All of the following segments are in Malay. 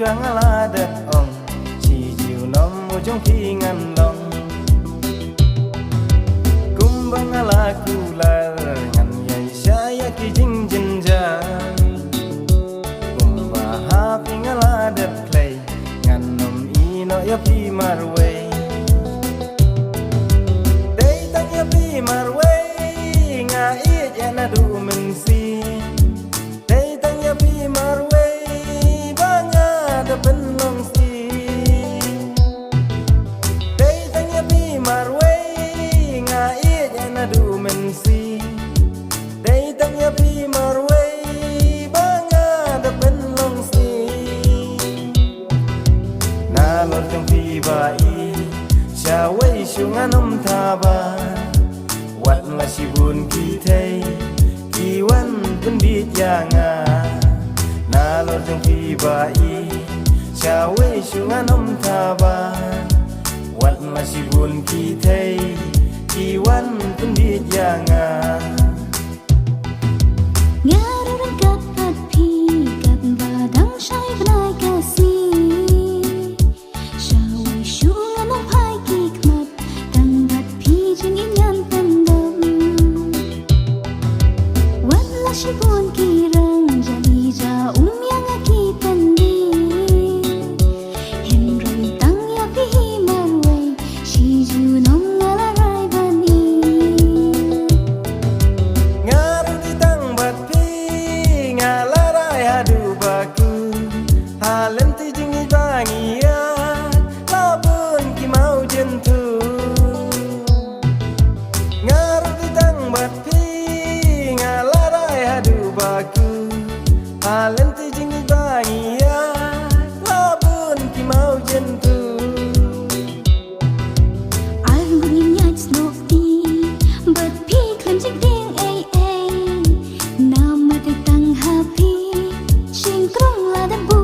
choáng la đất ông chỉ chiều nóm một trong khi ngăn lòng cũng băng la cu la ngăn nhảy saya ki jing jin ja cũng ba ha ping la đất play ngăn nom i no ya pi marway day ta ya pi marway nga i ya na du men si day ta ya pi marway ben long si day tanya bi marway nga i na du men si day tanya bi marway banga da ben long si na lo trong phi ba i cha wei shu nga nom tha ba wat la si bun ki thei ki wan ben bi ya nga na lo trong phi ba i cha wei shu nga nom tha ba wat ma si bun ki thei ki wan pun di ya nga ngaran kat pat phi kat ba dang shai bnai ka si cha wei shu nga nom phai ki kmat dang bat phi jing in yan tan dam wat la si bun ki rang jali ja yang ki tan di Lenti jingi bangia labun ki mau jentu ngaru di tang bat pi ngalarai hadu baku lenti jingi bangia labun ki mau jentu arguing nights nofti but pi klan jing ding ai ai nama de tang happy sing trong la da bu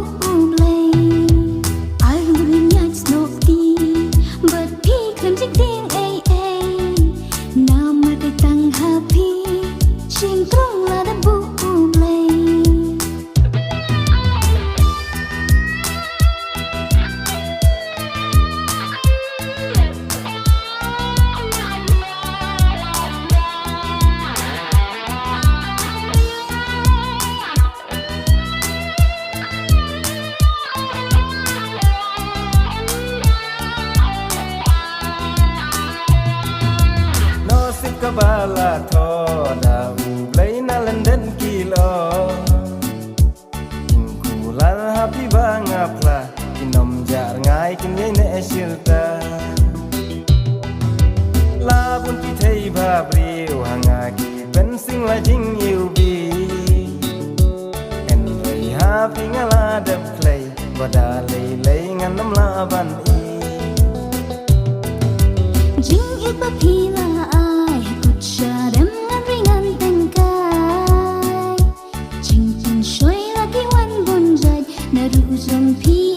kabala tho da play na London kilo ingkular happy bangap la kinom jar ngai kin ye ne shilta la bun ki thei ba briu hanga ki ben sing la jing you be and we having a lot of play bada lei ngan nam la ban i jing hit ba phi la Shadam ngan ringan tengkai Cing cing shoy lagi wan bonjai Naru zom pi